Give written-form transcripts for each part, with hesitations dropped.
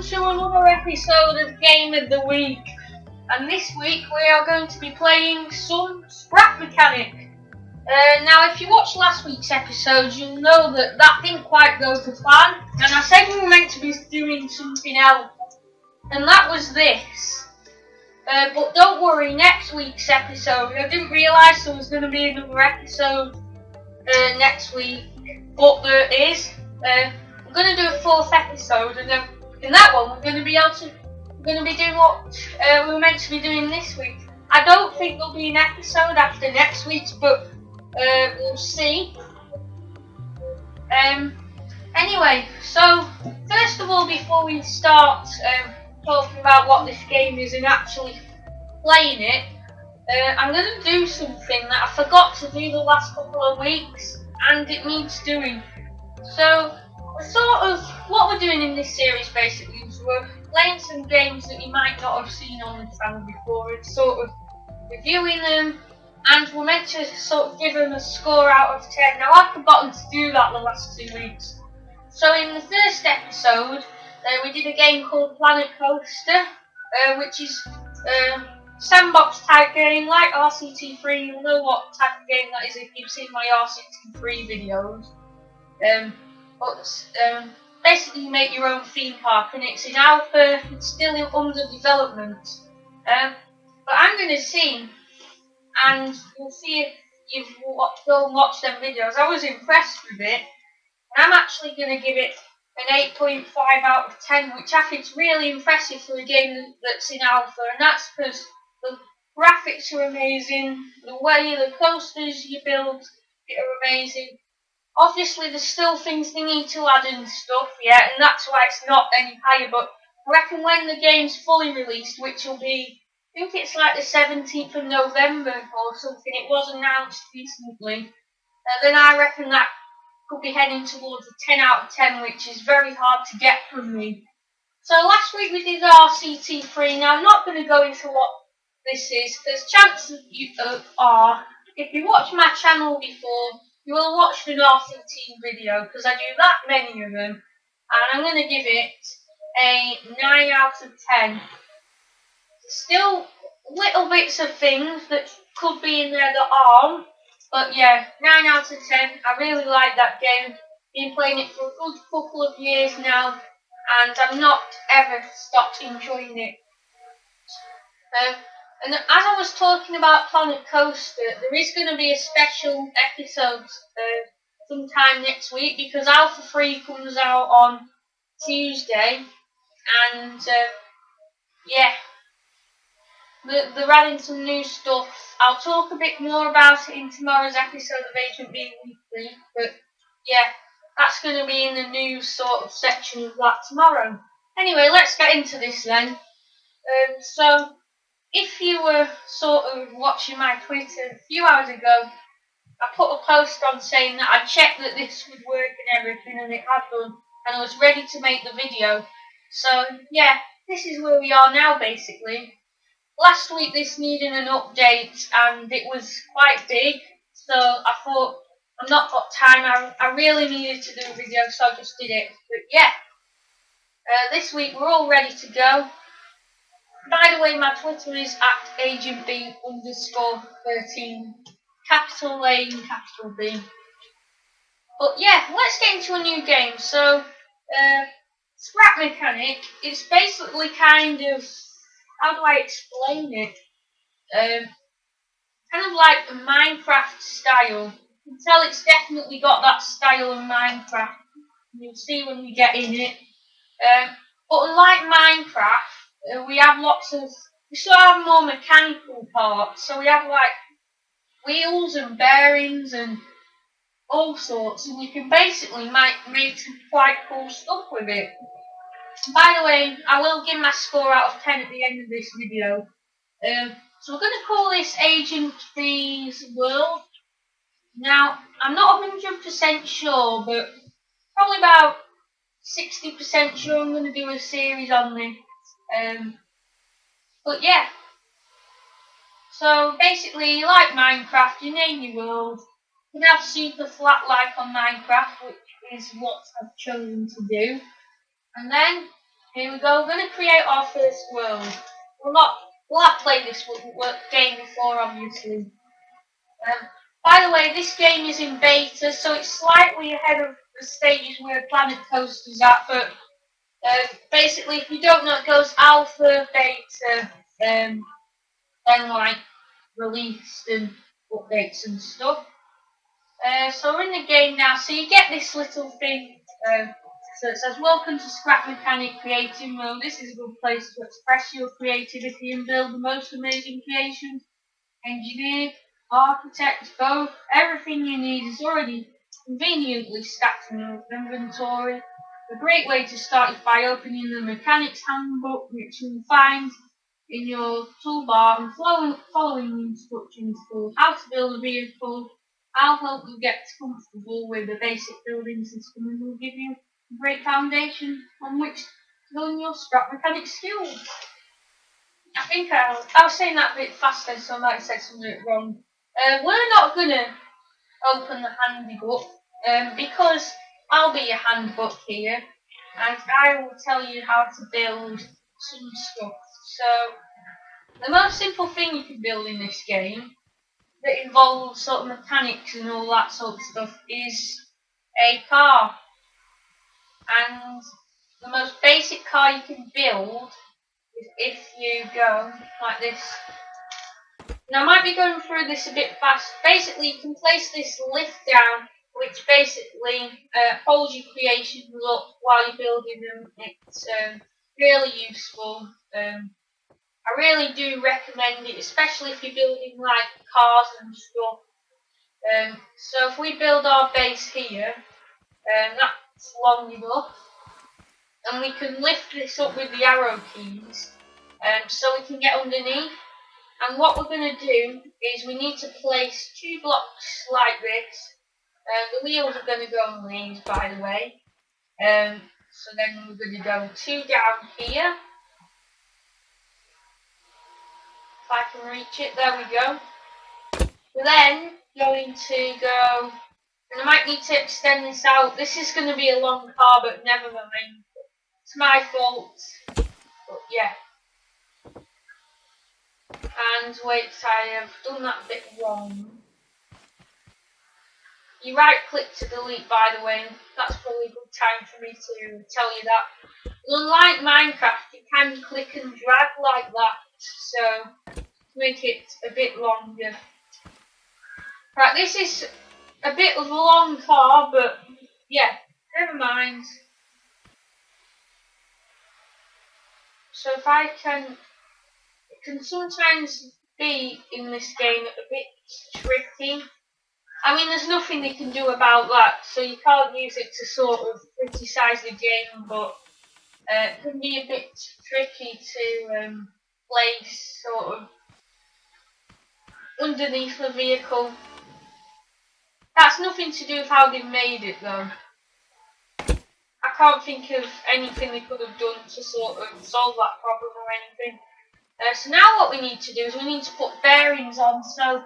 welcome to another episode of Game of the Week. And this week we are going to be playing some Scrap Mechanic. Now, if you watched last week's episode, you'll know that didn't quite go to plan. And I said we were meant to be doing something else. And that was this. But don't worry, next week's episode, I didn't realise there was going to be another episode next week. But there is. I'm going to do a fourth episode, and then in that one we're going to be doing what we were meant to be doing this week. I don't think there'll be an episode after next week's, but we'll see. Anyway, so first of all, before we start talking about what this game is and actually playing it, I'm going to do something that I forgot to do the last couple of weeks, and it needs doing. So, what we're doing in this series basically is we're playing some games that you might not have seen on the channel before, and sort of reviewing them, and we're meant to sort of give them a score out of 10. Now, I've forgotten to do that the last 2 weeks. So in the first episode, we did a game called Planet Coaster, which is a sandbox type game like RCT3. You'll know what type of game that is if you've seen my RCT3 videos. Basically you make your own theme park, and it's in alpha, it's still under development. But I'm going to see, and you'll see if you've go and watch them videos. I was impressed with it, and I'm actually going to give it an 8.5 out of 10, which I think is really impressive for a game that's in alpha, and that's because the graphics are amazing, the way the coasters you build are amazing. Obviously, there's still things they need to add and stuff, yeah, and that's why it's not any higher, but I reckon when the game's fully released, which will be, I think it's like the 17th of November or something, it was announced recently, then I reckon that could be heading towards a 10 out of 10, which is very hard to get from me. So last week we did RCT3. Now, I'm not going to go into what this is. There's chances you are, if you watch my channel before, you will have watched an RCT video, because I do that many of them, and I'm going to give it a 9 out of 10. There's still little bits of things that could be in there that aren't, but yeah, 9 out of 10. I really like that game. Been playing it for a good couple of years now, and I've not ever stopped enjoying it. And as I was talking about Planet Coaster, there is going to be a special episode sometime next week, because Alpha 3 comes out on Tuesday, and yeah, they're adding some new stuff. I'll talk a bit more about it in tomorrow's episode of Agent Being Weekly, but yeah, that's going to be in the news sort of section of that tomorrow. Anyway, let's get into this then. So, if you were sort of watching my Twitter a few hours ago, I put a post on saying that I checked that this would work and everything, and it had done, and I was ready to make the video. So, yeah, this is where we are now, basically. Last week this needed an update, and it was quite big, so I thought, I've not got time, I really needed to do a video, so I just did it. But yeah, this week we're all ready to go. By the way, my Twitter is @agentb_13, capital A and capital B. But yeah, let's get into a new game. So, Scrap Mechanic, it's basically kind of, how do I explain it? Kind of like a Minecraft style. You can tell it's definitely got that style of Minecraft. You'll see when we get in it. But unlike Minecraft, we still have more mechanical parts. So we have like wheels and bearings and all sorts, and you can basically make some quite cool stuff with it. By the way, I will give my score out of 10 at the end of this video. So we're going to call this Agent B's World. Now, I'm not 100% sure, but probably about 60% sure I'm going to do a series on this. But yeah. So basically, like Minecraft, you name your world. You can have super flat like on Minecraft, which is what I've chosen to do. And then Here we go. We're going to create our first world. We'll have played this game before, obviously. By the way, this game is in beta, so it's slightly ahead of the stages where Planet Coaster is at. But basically, if you don't know, it goes alpha, beta, then like released and updates and stuff. So we're in the game now. So you get this little thing. So it says, "Welcome to Scrap Mechanic Creative Mode. This is a good place to express your creativity and build the most amazing creations. Engineer, architect, both. Everything you need is already conveniently stacked in your inventory. A great way to start is by opening the Mechanic's Handbook, which you will find in your toolbar, and following the instructions for how to build a vehicle. I'll help you get comfortable with the basic building system and will give you a great foundation on which to learn your scrap mechanic skills." I think I was saying that a bit faster, so I might have said something wrong. We're not going to open the handbook because I'll be your handbook here and I will tell you how to build some stuff. So, the most simple thing you can build in this game that involves sort of mechanics and all that sort of stuff is a car. And the most basic car you can build is if you go like this. Now I might be going through this a bit fast. Basically you can place this lift down which basically holds your creations up while you're building them. It's really useful. I really do recommend it, especially if you're building like cars and stuff. So if we build our base here, that's long enough, and we can lift this up with the arrow keys, so we can get underneath. And what we're going to do is we need to place 2 blocks like this. The wheels are going to go on these, by the way. So then we're going to go 2 down here. If I can reach it, there we go. We're then going to go, and I might need to extend this out. This is going to be a long car, but never mind. It's my fault. But yeah. And wait, I have done that bit wrong. You right click to delete, by the way. That's probably a good time for me to tell you that. Unlike Minecraft, you can click and drag like that, so to make it a bit longer. Right, this is a bit of a long car, but yeah, never mind. So if I can, it can sometimes be in this game a bit tricky. I mean, there's nothing they can do about that, so you can't use it to sort of criticise the game, but it can be a bit tricky to place sort of underneath the vehicle. That's nothing to do with how they made it, though. I can't think of anything they could have done to sort of solve that problem or anything. So now what we need to do is we need to put bearings on. So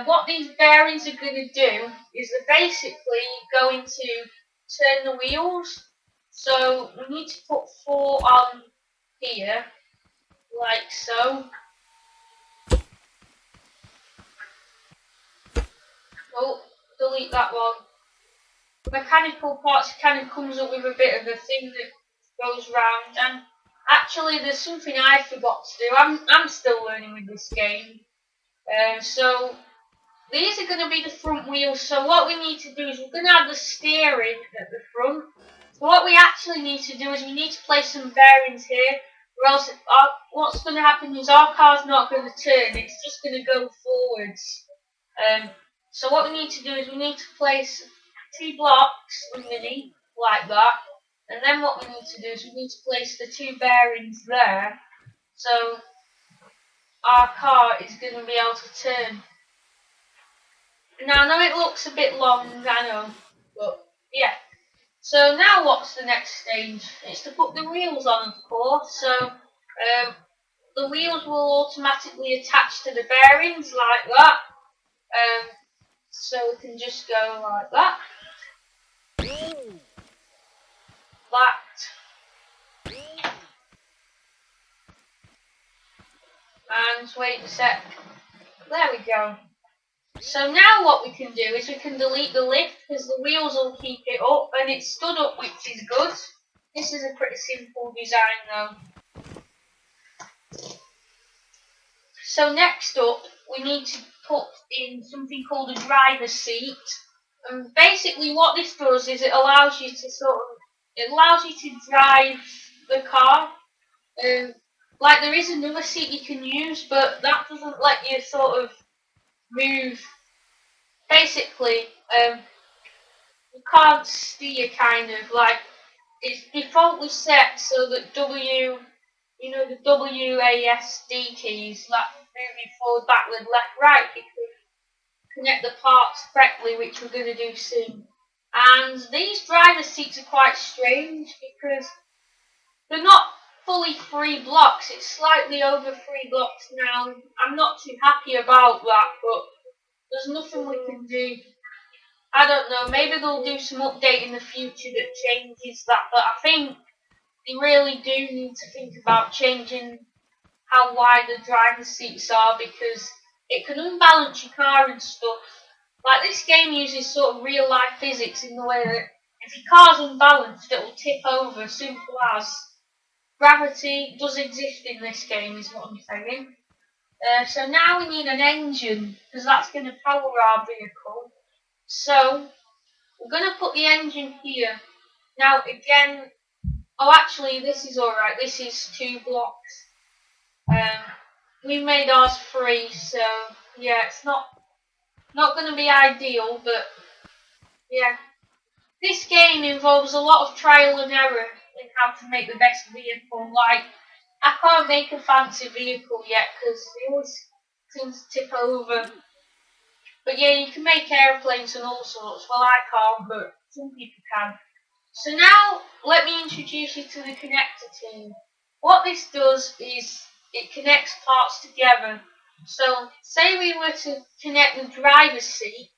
what these bearings are going to do is they're basically going to turn the wheels. So we need to put 4 on here, like so. Oh, delete that one. Mechanical parts kind of comes up with a bit of a thing that goes round, and actually there's something I forgot to do. I'm still learning with this game. So these are going to be the front wheels. So what we need to do is we're going to have the steering at the front. So what we actually need to do is we need to place some bearings here, or else what's going to happen is our car's not going to turn. It's just going to go forwards. So what we need to do is we need to place 2 blocks underneath like that, and then what we need to do is we need to place the 2 bearings there, so our car is going to be able to turn. Now I know it looks a bit long, I know, but yeah. So now what's the next stage? It's to put the wheels on, of course. So the wheels will automatically attach to the bearings like that. So we can just go like that. That. wait a sec. There we go. So now what we can do is we can delete the lift because the wheels will keep it up and it's stood up, which is good. This is a pretty simple design though. So next up we need to put in something called a driver's seat. And basically what this does is it allows you to drive the car. Like there is another seat you can use, but that doesn't let you sort of move. Basically, you can't steer kind of like it's defaultly set so that the WASD keys, like moving forward, backward, left, right, you can connect the parts correctly, which we're going to do soon. And these driver seats are quite strange because they're not fully 3 blocks, it's slightly over 3 blocks now. I'm not too happy about that, but there's nothing we can do. I don't know, maybe they'll do some update in the future that changes that, but I think they really do need to think about changing how wide the driver's seats are because it can unbalance your car and stuff. Like this game uses sort of real life physics in the way that if your car's unbalanced it will tip over, simple as. Gravity does exist in this game is what I'm saying. So now we need an engine because that's going to power our vehicle. So we're going to put the engine here. Now again, actually this is alright, this is 2 blocks. We made ours 3, so yeah, it's not going to be ideal, but yeah. This game involves a lot of trial and error in how to make the best vehicle. Like, I can't make a fancy vehicle yet because they always seem to tip over. But yeah, you can make airplanes and all sorts. Well, I can't, but some people can. So now, let me introduce you to the connector team. What this does is it connects parts together. So, say we were to connect the driver's seat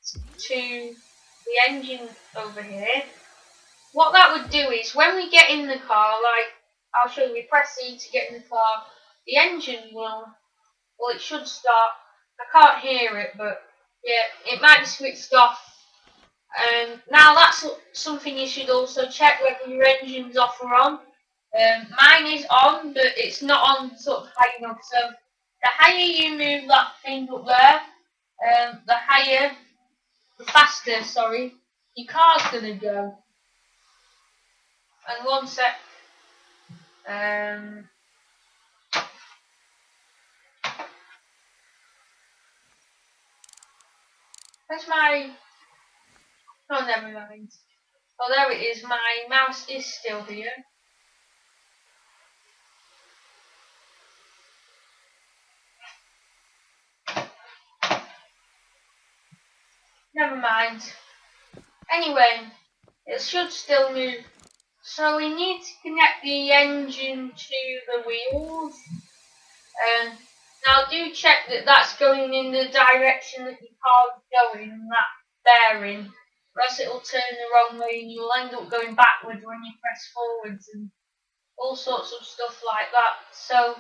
to the engine over here. What that would do is, when we get in the car, like, I'll show you, we press E to get in the car, the engine will, well, it should start. I can't hear it, but yeah, it might be switched off. Now that's something you should also check whether your engine's off or on. Mine is on, but it's not on sort of high enough. So the higher you move that thing up there, the faster, sorry, your car's gonna go. And one sec. Where's my... Oh, never mind. Oh, there it is. My mouse is still here. Never mind. Anyway, it should still move. So we need to connect the engine to the wheels. Now do check that that's going in the direction that your car's going, that bearing, or else it will turn the wrong way and you'll end up going backwards when you press forwards and all sorts of stuff like that. So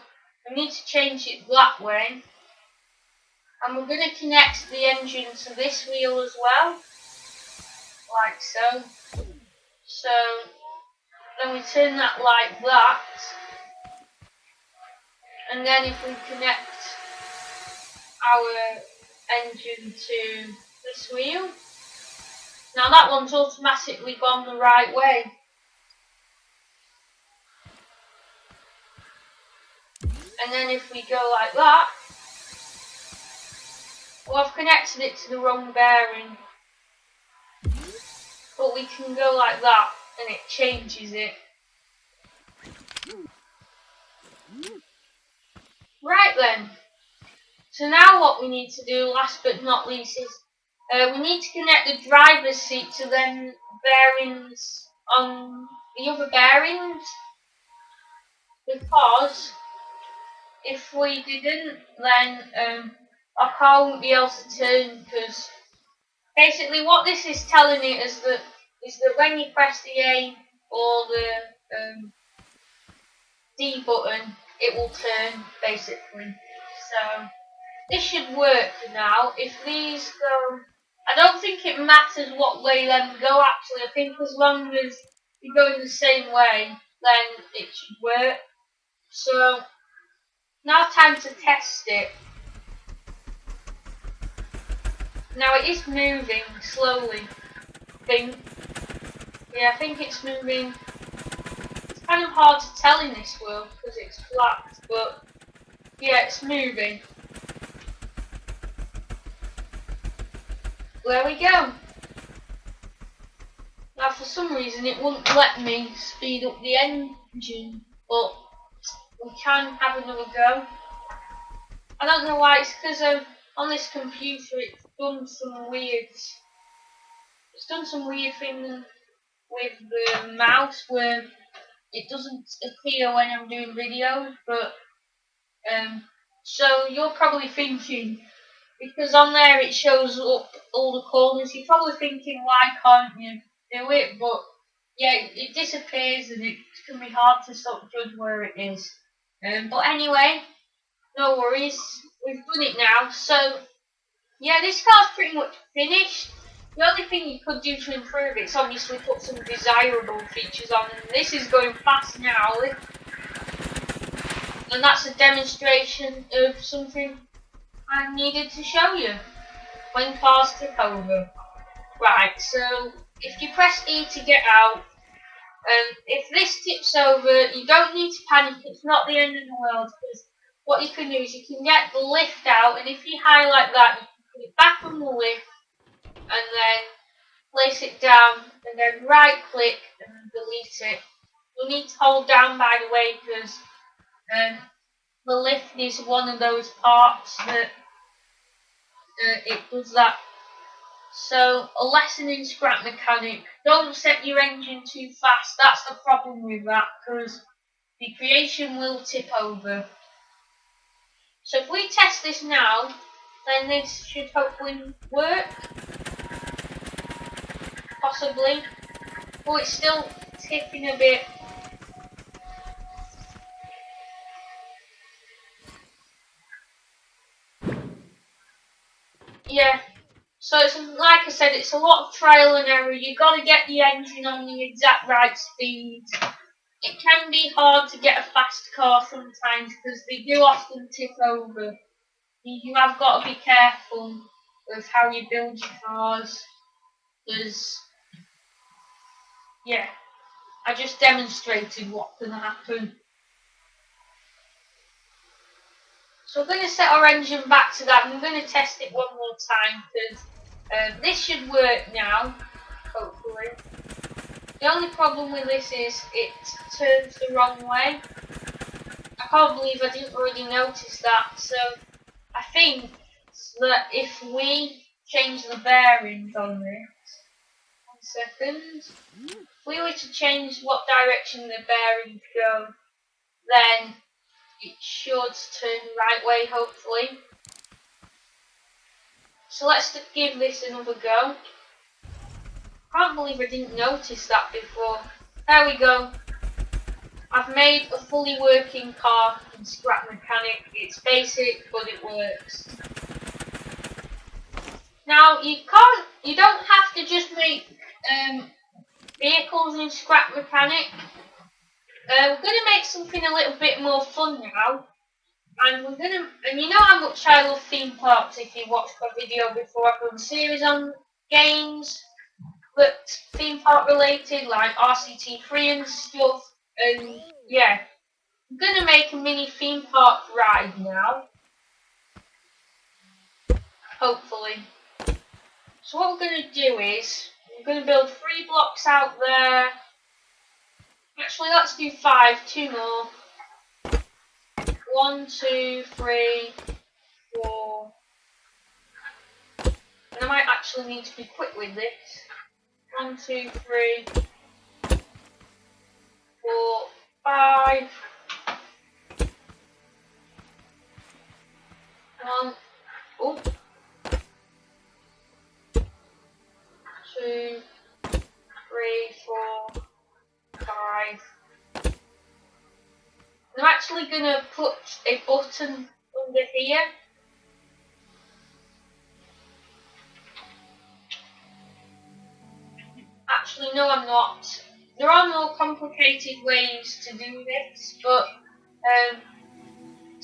we need to change it that way. And we're going to connect the engine to this wheel as well, like so. So then we turn that like that. And then if we connect our engine to this wheel, now that one's automatically gone the right way. And then if we go like that, well, I've connected it to the wrong bearing. But we can go like that and it changes it. Right then, so now what we need to do, last but not least, is we need to connect the driver's seat to them bearings on the other bearings, because if we didn't, then our car won't be able to turn, because basically what this is telling it is that when you press the A or the D button, it will turn, basically. So this should work now. If these go, I don't think it matters what way them go actually. I think as long as they go in the same way, then it should work. So now time to test it. Now it is moving slowly. I think it's moving. It's kind of hard to tell in this world because it's flat, but yeah, it's moving. There we go. Now for some reason it wouldn't let me speed up the engine, but we can have another go. I don't know why, it's because on this computer it's done some weird thing with the mouse where it doesn't appear when I'm doing videos, but so you're probably thinking, because on there it shows up all the corners, you're probably thinking why can't you do it, but yeah, it disappears and it can be hard to sort of judge where it is. But anyway, no worries, we've done it now. So yeah, this car's pretty much finished. The only thing you could do to improve it is obviously put some desirable features on. This is going fast now, and that's a demonstration of something I needed to show you when cars tip over. Right, so if you press E to get out, if this tips over, you don't need to panic, it's not the end of the world, because what you can do is you can get the lift out, and if you highlight that, you can put it back on the lift, and then place it down, and then right click and delete it. You'll need to hold down, by the way, because the lift is one of those parts that it does that. So a lesson in scrap mechanic, don't set your engine too fast. That's the problem with that, because the creation will tip over. So if we test this now, then this should hopefully work. Possibly. Oh, it's still tipping a bit. Yeah. So it's like I said, it's a lot of trial and error. You've got to get the engine on the exact right speed. It can be hard to get a fast car sometimes because they do often tip over. You have got to be careful with how you build your cars. Because, yeah, I just demonstrated what can happen. So we're going to set our engine back to that and we're going to test it one more time because this should work now, hopefully. The only problem with this is it turns the wrong way. I can't believe I didn't already notice that. So I think that if we change the bearings on this, 1 second, if we were to change what direction the bearings go, then it should turn the right way, hopefully. So let's give this another go. Can't believe I didn't notice that before. There we go. I've made a fully working car in scrap mechanic. It's basic, but it works. Now you don't have to just make vehicles in scrap mechanic. We're going to make something a little bit more fun now. And you know how much I love theme parks if you watched my video before. I've done a series on games that's theme park related, like RCT3 and stuff. And yeah, I'm going to make a mini theme park ride now. Hopefully. So what we're going to do is, we're going to build 3 blocks out there. Actually, let's do 5, 2 more. 1, 2, 3, 4. And I might actually need to be quick with this. 1, 2, 3, 4, 5. 1, oh, 2, 3, 4, 5. I'm actually going to put a button under here. Actually, no, I'm not. There are more complicated ways to do this, but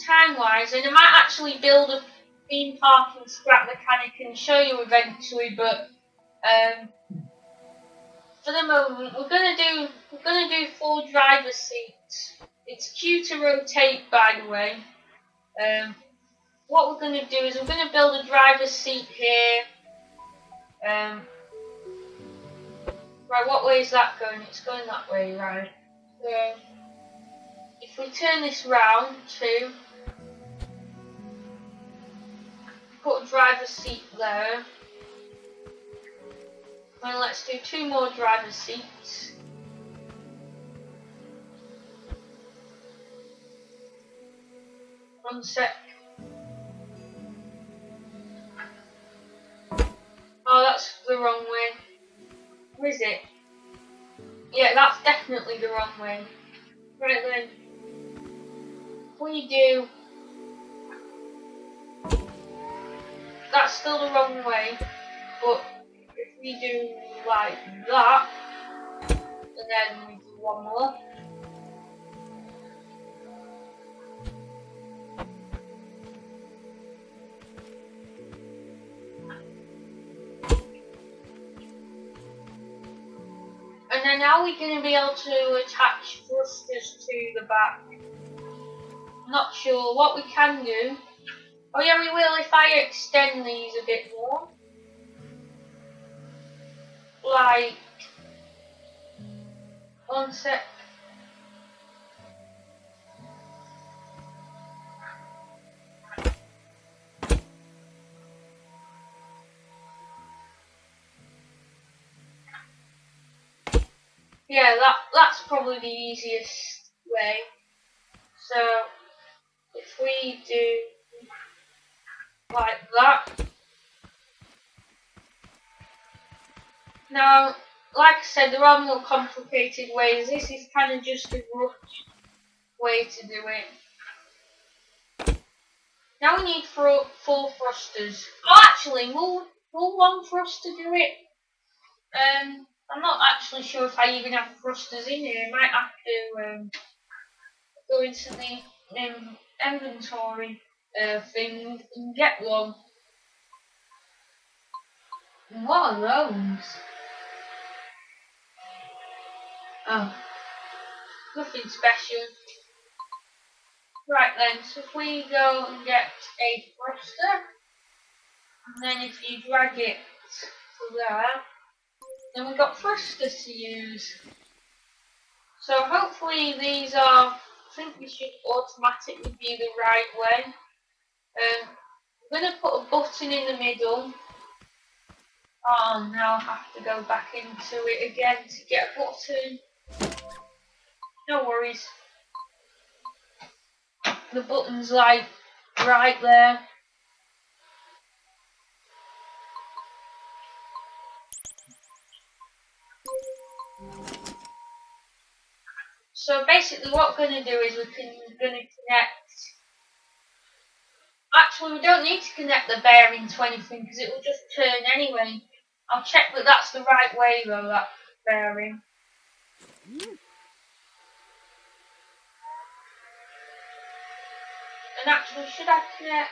time-wise, and I might actually build a theme park and scrap mechanic and show you eventually, but for the moment we're gonna do 4 driver seats. It's Q to rotate, by the way. What we're gonna do is we're gonna build a driver's seat here. Right, what way is that going? It's going that way, right? So if we turn this round to put a driver's seat there. And let's do 2 more driver's seats. One sec. Oh, that's the wrong way. Where is it? Yeah, that's definitely the wrong way. Right then. If we do... That's still the wrong way. But if we do like that, and then we do one more. And then now we're going to be able to attach thrusters to the back. Not sure what we can do. Oh yeah, we will if I extend these a bit more. Like, one sec. Yeah, that's probably the easiest way. So if we do like that. Now, like I said, there are more complicated ways. This is kind of just a rough way to do it. Now we need 4 thrusters. Oh, actually, will 1 thruster do it? I'm not actually sure if I even have thrusters in here. I might have to go into the inventory thing and get one. And what are those? Oh, nothing special. Right then, so if we go and get a thruster, and then if you drag it to there, then we've got thrusters to use. So hopefully these are, I think they should automatically be the right way. I'm going to put a button in the middle. Oh, now I have to go back into it again to get a button. No worries. The button's like right there. So basically what we're going to do is we're going to connect. Actually, we don't need to connect the bearing to anything because it will just turn anyway. I'll check that that's the right way though, that bearing. And actually, should I connect?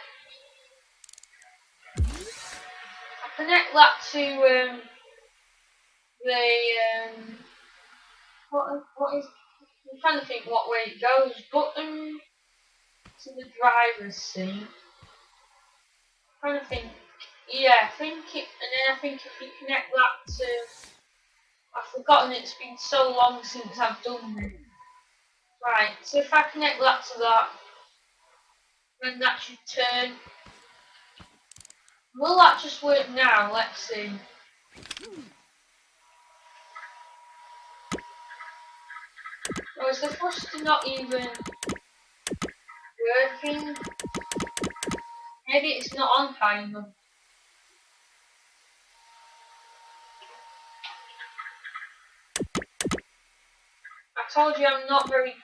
I connect that to what is? I'm trying to think what way it goes. Button to the driver's seat. I'm trying to think. Yeah, I think it, and then I think if you connect that to, I've forgotten, it's been so long since I've done this. Right, so if I connect that to that, then that should turn. Will that just work now? Let's see. Oh, is the thruster not even working? Maybe it's not on timer. I told you I'm not very...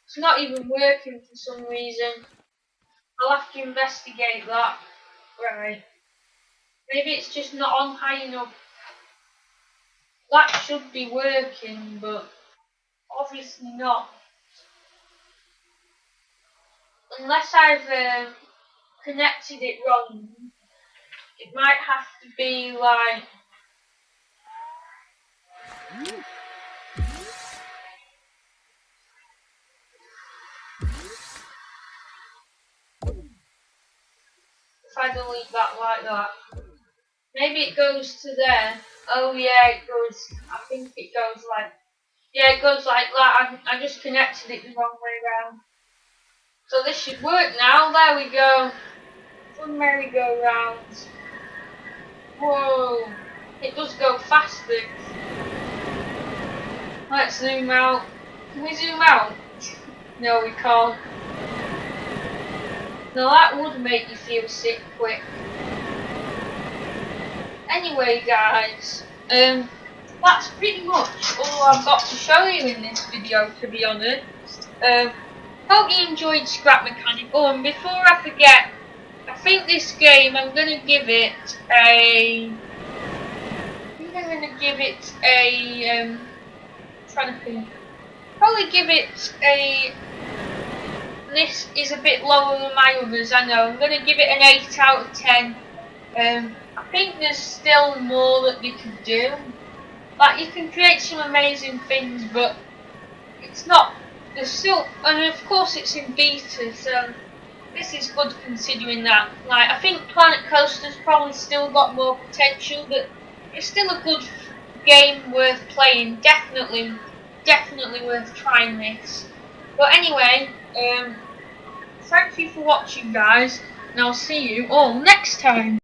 It's not even working for some reason. I'll have to investigate that. Right. Maybe it's just not on high enough. That should be working, but obviously not. Unless I've connected it wrong, it might have to be like. If I delete that like that, maybe it goes to there. Oh yeah, it goes. I think it goes like. Yeah, it goes like that. I just connected it the wrong way round. So this should work now. There we go. Fun merry-go-round. Whoa! It does go faster. Let's zoom out. Can we zoom out? No, we can't. Now that would make you feel sick quick. Anyway, guys, that's pretty much all I've got to show you in this video, to be honest. Hope you enjoyed Scrap Mechanic. Oh, and before I forget, I think this game I'm gonna give it a. Trying to think. Probably give it a. This is a bit lower than my others, I know. I'm gonna give it an 8 out of 10. I think there's still more that they can do. Like, you can create some amazing things, but it's not. There's still, and of course it's in beta, so this is good considering that. Like, I think Planet Coaster's probably still got more potential, but it's still a good game worth playing. Definitely worth trying this. But anyway, thank you for watching, guys, and I'll see you all next time.